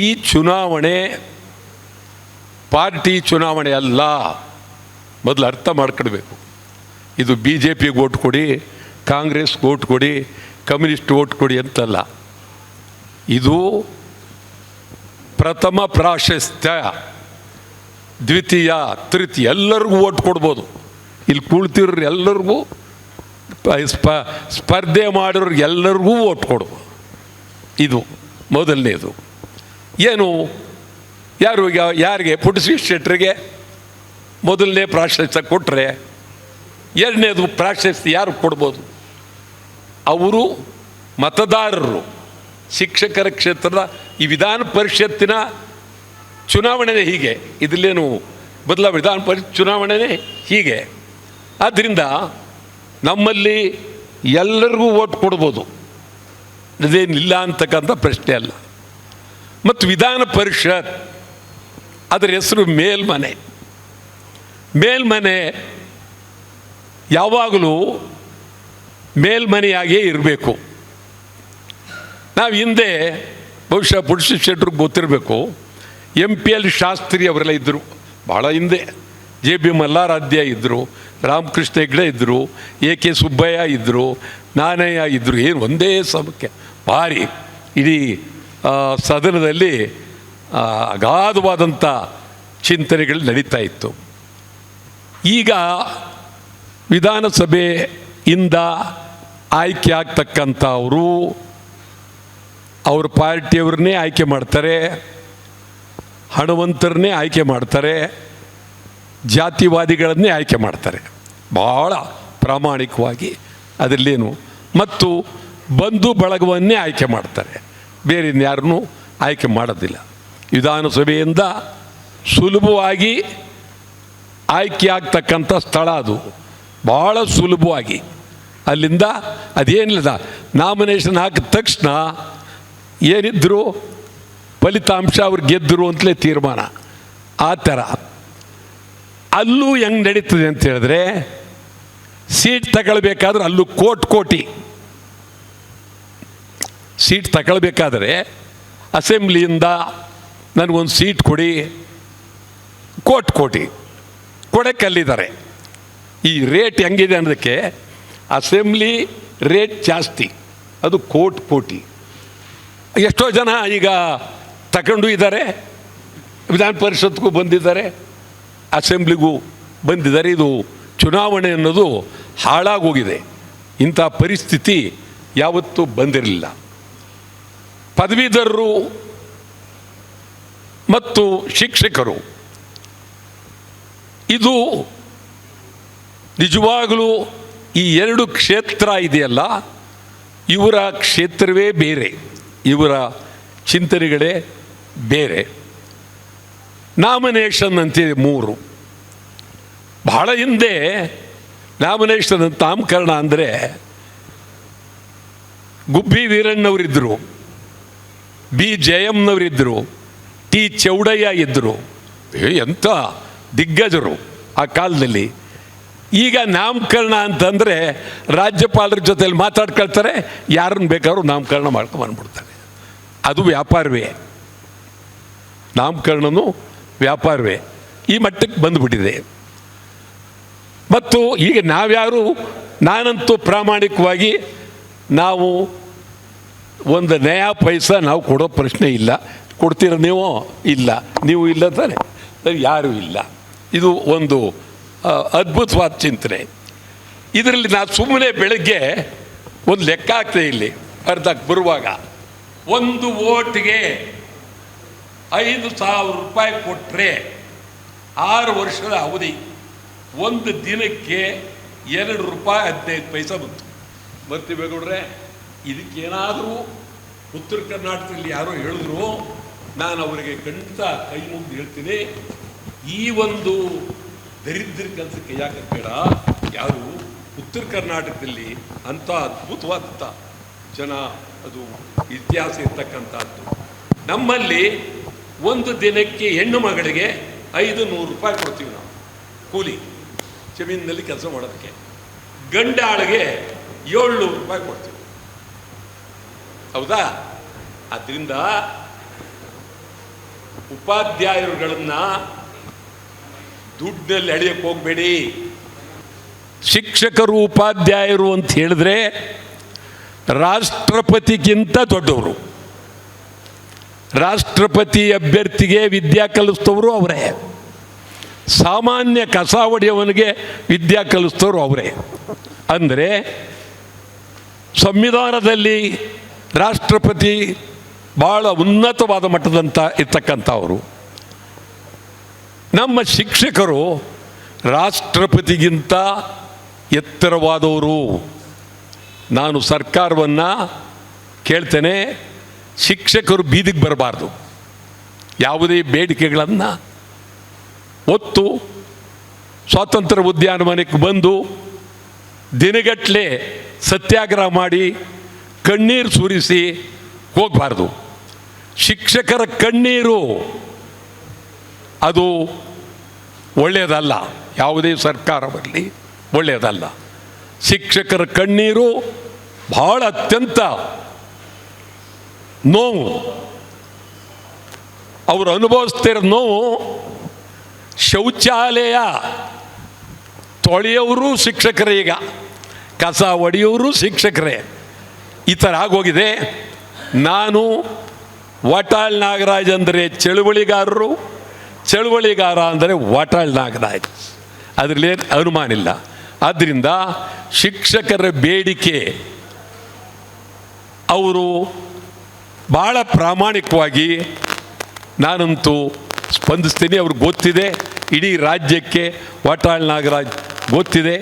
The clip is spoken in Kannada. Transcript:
ಈ ಚುನಾವಣೆ ಪಾರ್ಟಿ ಚುನಾವಣೆ ಅಲ್ಲ, ಮೊದಲು ಅರ್ಥ ಮಾಡ್ಕೊಳ್ಬೇಕು. ಇದು BJPಗೆ ಓಟ್ ಕೊಡಿ, ಕಾಂಗ್ರೆಸ್ಗೆ ಓಟ್ ಕೊಡಿ, ಕಮ್ಯುನಿಸ್ಟ್ ಓಟ್ ಕೊಡಿ ಅಂತಲ್ಲ. ಇದು ಪ್ರಥಮ ಪ್ರಾಶಸ್ತ್ಯ, ದ್ವಿತೀಯ, ತೃತೀಯ ಎಲ್ಲರಿಗೂ ಓಟ್ ಕೊಡ್ಬೋದು. ಇಲ್ಲಿ ಕುಳ್ತಿರೋರು ಎಲ್ಲರಿಗೂ, ಸ್ಪರ್ಧೆ ಮಾಡೋರು ಎಲ್ಲರಿಗೂ ಓಟ್ ಕೊಡ್ಬೋದು. ಇದು ಮೊದಲನೇದು. ಏನು ಯಾರಿಗೆ ಪುಟ್ಟಶ್ರೀ ಶೆಟ್ಟರಿಗೆ ಮೊದಲನೇ ಪ್ರಾಶಸ್ತ್ಯ ಕೊಟ್ಟರೆ, ಎರಡನೇದು ಪ್ರಾಶಸ್ತ್ಯ ಯಾರು ಕೊಡ್ಬೋದು? ಅವರು ಮತದಾರರು. ಶಿಕ್ಷಕರ ಕ್ಷೇತ್ರದ ಈ ವಿಧಾನ ಪರಿಷತ್ತಿನ ಚುನಾವಣೆನೇ ಹೀಗೆ, ಇದರಲ್ಲೇನು ವಿಧಾನ ಪರಿಷತ್ ಚುನಾವಣೆನೇ ಹೀಗೆ. ಆದ್ದರಿಂದ ನಮ್ಮಲ್ಲಿ ಎಲ್ಲರಿಗೂ ಓಟ್ ಕೊಡ್ಬೋದು, ಅದೇನಿಲ್ಲ ಅಂತಕ್ಕಂಥ ಪ್ರಶ್ನೆ ಅಲ್ಲ. ಮತ್ತು ವಿಧಾನ ಪರಿಷತ್ ಅದರ ಹೆಸರು ಮೇಲ್ಮನೆ. ಮೇಲ್ಮನೆ ಯಾವಾಗಲೂ ಮೇಲ್ಮನೆಯಾಗೇ ಇರಬೇಕು. ನಾವು ಹಿಂದೆ ಬಹುಶಃ ಪುಟ್ಟಶ್ರೀ ಶೆಟ್ಟರಿಗೆ ಗೊತ್ತಿರಬೇಕು, MPL ಶಾಸ್ತ್ರಿ ಅವರೆಲ್ಲ ಇದ್ದರು ಭಾಳ ಹಿಂದೆ. JB ಮಲ್ಲಾರಾಧ್ಯ ಇದ್ದರು, ರಾಮಕೃಷ್ಣ ಹೆಗ್ಡೆ ಇದ್ದರು, AK ಸುಬ್ಬಯ್ಯ ಇದ್ದರು, ನಾನಯ್ಯ ಇದ್ದರು. ಏನು ಒಂದೇ ಸಮಕ್ಕೆ ಭಾರಿ ಇಡೀ ಸದನದಲ್ಲಿ ಅಗಾಧವಾದಂಥ ಚಿಂತನೆಗಳು ನಡೀತಾ ಇತ್ತು. ಈಗ ವಿಧಾನಸಭೆಯಿಂದ ಆಯ್ಕೆ ಆಗ್ತಕ್ಕಂಥವರು ಅವ್ರ ಪಾರ್ಟಿಯವ್ರನ್ನೇ ಆಯ್ಕೆ ಮಾಡ್ತಾರೆ, ಹಣವಂತರನ್ನೇ ಆಯ್ಕೆ ಮಾಡ್ತಾರೆ, ಜಾತಿವಾದಿಗಳನ್ನೇ ಆಯ್ಕೆ ಮಾಡ್ತಾರೆ ಭಾಳ ಪ್ರಾಮಾಣಿಕವಾಗಿ. ಅದರಲ್ಲೇನು ಮತ್ತು ಬಂಧು ಬಳಗವನ್ನೇ ಆಯ್ಕೆ ಮಾಡ್ತಾರೆ, ಬೇರೆ ಇನ್ಯಾರನ್ನೂ ಆಯ್ಕೆ ಮಾಡೋದಿಲ್ಲ. ವಿಧಾನಸಭೆಯಿಂದ ಸುಲಭವಾಗಿ ಆಯ್ಕೆ ಆಗ್ತಕ್ಕಂಥ ಸ್ಥಳ ಅದು, ಭಾಳ ಸುಲಭವಾಗಿ. ಅಲ್ಲಿಂದ ಅದೇನಿಲ್ಲ, ನಾಮಿನೇಷನ್ ಹಾಕಿದ ತಕ್ಷಣ ಏನಿದ್ರು ಫಲಿತಾಂಶ ಅವ್ರು ಗೆದ್ದರು ಅಂತಲೇ ತೀರ್ಮಾನ. ಆ ಥರ ಅಲ್ಲೂ ಹೆಂಗೆ ನಡೀತದೆ ಅಂತ ಹೇಳಿದ್ರೆ, ಸೀಟ್ ತಗೊಳ್ಬೇಕಾದ್ರೆ ಅಲ್ಲೂ ಕೋಟಿ ಸೀಟ್ ತಗೊಳ್ಬೇಕಾದ್ರೆ ಅಸೆಂಬ್ಲಿಯಿಂದ ನನಗೊಂದು ಸೀಟ್ ಕೊಡಿ, ಕೋಟಿ ಕೊಡೋಕ್ಕಲ್ಲಿದ್ದಾರೆ. ಈ ರೇಟ್ ಹೆಂಗಿದೆ ಅನ್ನೋದಕ್ಕೆ ಅಸೆಂಬ್ಲಿ ರೇಟ್ ಜಾಸ್ತಿ, ಅದು ಕೋಟಿ. ಎಷ್ಟೋ ಜನ ಈಗ ತಗೊಂಡು ಇದ್ದಾರೆ, ವಿಧಾನ ಪರಿಷತ್ಗೂ ಬಂದಿದ್ದಾರೆ, ಅಸೆಂಬ್ಲಿಗೂ ಬಂದಿದ್ದಾರೆ. ಇದು ಚುನಾವಣೆ ಅನ್ನೋದು ಹಾಳಾಗೋಗಿದೆ. ಇಂಥ ಪರಿಸ್ಥಿತಿ ಯಾವತ್ತೂ ಬಂದಿರಲಿಲ್ಲ. ಪದವೀಧರರು ಮತ್ತು ಶಿಕ್ಷಕರು, ಇದು ನಿಜವಾಗಲೂ ಈ ಎರಡು ಕ್ಷೇತ್ರ ಇದೆಯಲ್ಲ, ಇವರ ಕ್ಷೇತ್ರವೇ ಬೇರೆ, ಇವರ ಚಿಂತನೆಗಳೇ ಬೇರೆ. ನಾಮಿನೇಷನ್ ಅಂತಿದೆ 3. ಬಹಳ ಹಿಂದೆ ನಾಮಿನೇಷನ್ ನಾಮಕರಣ ಅಂದರೆ ಗುಬ್ಬಿ ವೀರಣ್ಣವರಿದ್ದರು, B. ಜಯಮ್ಮನವರಿದ್ದರು, T. ಚೌಡಯ್ಯ ಇದ್ದರು. ಎಂಥ ದಿಗ್ಗಜರು ಆ ಕಾಲದಲ್ಲಿ. ಈಗ ನಾಮಕರಣ ಅಂತಂದರೆ ರಾಜ್ಯಪಾಲರ ಜೊತೆಯಲ್ಲಿ ಮಾತಾಡ್ಕೊಳ್ತಾರೆ, ಯಾರನ್ನು ಬೇಕಾದ್ರೂ ನಾಮಕರಣ ಮಾಡ್ಕೊಂಡ್ಬಂದ್ಬಿಡ್ತಾರೆ. ಅದು ವ್ಯಾಪಾರವೇ, ನಾಮಕರಣನೂ ವ್ಯಾಪಾರವೇ ಈ ಮಟ್ಟಕ್ಕೆ ಬಂದುಬಿಟ್ಟಿದೆ. ಮತ್ತು ಈಗ ನಾವ್ಯಾರು, ನಾನಂತೂ ಪ್ರಾಮಾಣಿಕವಾಗಿ ನಾವು ಒಂದು ನಯಾ ಪೈಸಾ ನಾವು ಕೊಡೋ ಪ್ರಶ್ನೆ ಇಲ್ಲ. ಕೊಡ್ತೀರ ನೀವು? ಇಲ್ಲ. ನೀವು ಇಲ್ಲ ತಾನೆ, ಯಾರೂ ಇಲ್ಲ. ಇದು ಒಂದು ಅದ್ಭುತವಾದ ಚಿಂತನೆ. ಇದರಲ್ಲಿ ನಾನು ಸುಮ್ಮನೆ ಬೆಳಗ್ಗೆ ಒಂದು ಲೆಕ್ಕ ಆಗ್ತದೆ. ಇಲ್ಲಿ ಅರ್ಧಕ್ಕೆ ಬರುವಾಗ ಒಂದು ವೋಟ್ಗೆ 5,000 ರೂಪಾಯಿ ಕೊಟ್ಟರೆ 6 ವರ್ಷದ ಅವಧಿ, ಒಂದು ದಿನಕ್ಕೆ 2 ರೂಪಾಯಿ 15 ಪೈಸೆ ಬಂತು. ಬರ್ತೀವಿ ಗೌಡ್ರೆ, ಇದಕ್ಕೇನಾದರೂ ಉತ್ತರ ಕರ್ನಾಟಕದಲ್ಲಿ ಯಾರೋ ಹೇಳಿದ್ರು, ನಾನು ಅವರಿಗೆ ಖಂಡಿತ ಕೈ ಮುಗಿದು ಹೇಳ್ತೀನಿ, ಈ ಒಂದು ದರಿದ್ರ ಕೆಲಸಕ್ಕೆ ಯಾಕೆ ಬೇಡ. ಯಾರು ಉತ್ತರ ಕರ್ನಾಟಕದಲ್ಲಿ ಅಂಥ ಅದ್ಭುತವಾದಂಥ ಜನ, ಅದು ಇತಿಹಾಸ ಇರ್ತಕ್ಕಂಥದ್ದು. ನಮ್ಮಲ್ಲಿ ಒಂದು ದಿನಕ್ಕೆ ಹೆಣ್ಣು ಮಗಳಿಗೆ 500 ರೂಪಾಯಿ ಕೊಡ್ತೀವಿ ನಾವು ಕೂಲಿ, ಜಮೀನಿನಲ್ಲಿ ಕೆಲಸ ಮಾಡೋದಕ್ಕೆ. ಗಂಡಾಳಿಗೆ 700 ರೂಪಾಯಿ ಕೊಡ್ತೀವಿ. ಹೌದಾ? ಆದ್ದರಿಂದ ಉಪಾಧ್ಯಾಯರುಗಳನ್ನು ದುಡ್ಡಲ್ಲಿ ಎಳೆಯಕ್ಕೆ ಹೋಗಬೇಡಿ. ಶಿಕ್ಷಕರು ಉಪಾಧ್ಯಾಯರು ಅಂತ ಹೇಳಿದ್ರೆ ರಾಷ್ಟ್ರಪತಿಗಿಂತ ದೊಡ್ಡವರು. ರಾಷ್ಟ್ರಪತಿ ಅಭ್ಯರ್ಥಿಗೆ ವಿದ್ಯಾ ಕಲಿಸ್ತವರು ಅವರೇ, ಸಾಮಾನ್ಯ ಕಸ ಹೊಡೆಯವನಿಗೆ ವಿದ್ಯಾ ಕಲಿಸ್ತವರು ಅವರೇ. ಅಂದರೆ ಸಂವಿಧಾನದಲ್ಲಿ ರಾಷ್ಟ್ರಪತಿ ಭಾಳ ಉನ್ನತವಾದ ಮಟ್ಟದಂತ ಇರ್ತಕ್ಕಂಥವರು. ನಮ್ಮ ಶಿಕ್ಷಕರು ರಾಷ್ಟ್ರಪತಿಗಿಂತ ಎತ್ತರವಾದವರು. ನಾನು ಸರ್ಕಾರವನ್ನು ಕೇಳ್ತೇನೆ, ಶಿಕ್ಷಕರು ಬೀದಿಗೆ ಬರಬಾರ್ದು. ಯಾವುದೇ ಬೇಡಿಕೆಗಳನ್ನು ಒತ್ತು ಸ್ವಾತಂತ್ರ್ಯ ಉದ್ಯಾನವನಕ್ಕೆ ಬಂದು ದಿನಗಟ್ಟಲೆ ಸತ್ಯಾಗ್ರಹ ಮಾಡಿ ಕಣ್ಣೀರು ಸುರಿಸಿ ಹೋಗಬಾರ್ದು. ಶಿಕ್ಷಕರ ಕಣ್ಣೀರು ಅದು ಒಳ್ಳೆಯದಲ್ಲ, ಯಾವುದೇ ಸರ್ಕಾರ ಬರಲಿ ಒಳ್ಳೆಯದಲ್ಲ. ಶಿಕ್ಷಕರ ಕಣ್ಣೀರು ಬಹಳ ಅತ್ಯಂತ ನೋವು. ಅವರು ಅನುಭವಿಸ್ತಿರೋ ನೋವು, ಶೌಚಾಲಯ ತೊಳೆಯೋರು ಶಿಕ್ಷಕರೇ, ಈಗ ಕಸ ಹೊಡೆಯೋರು ಶಿಕ್ಷಕರೇ. ಈ ಥರ ಆಗೋಗಿದೆ. ನಾನು ವಾಟಾಳ್ ನಾಗರಾಜ್ ಅಂದರೆ ಚಳುವಳಿಗಾರರು, ಚಳುವಳಿಗಾರ ಅಂದರೆ ವಾಟಾಳ್ ನಾಗರಾಜ್, ಅದರಲ್ಲಿ ಅನುಮಾನ ಇಲ್ಲ. ಆದ್ದರಿಂದ ಶಿಕ್ಷಕರ ಬೇಡಿಕೆ ಅವರು ಭಾಳ ಪ್ರಾಮಾಣಿಕವಾಗಿ ನಾನಂತೂ ಸ್ಪಂದಿಸ್ತೀನಿ. ಅವ್ರಿಗೆ ಗೊತ್ತಿದೆ, ಇಡೀ ರಾಜ್ಯಕ್ಕೆ ವಾಟಾಳ್ ನಾಗರಾಜ್ ಗೊತ್ತಿದೆ.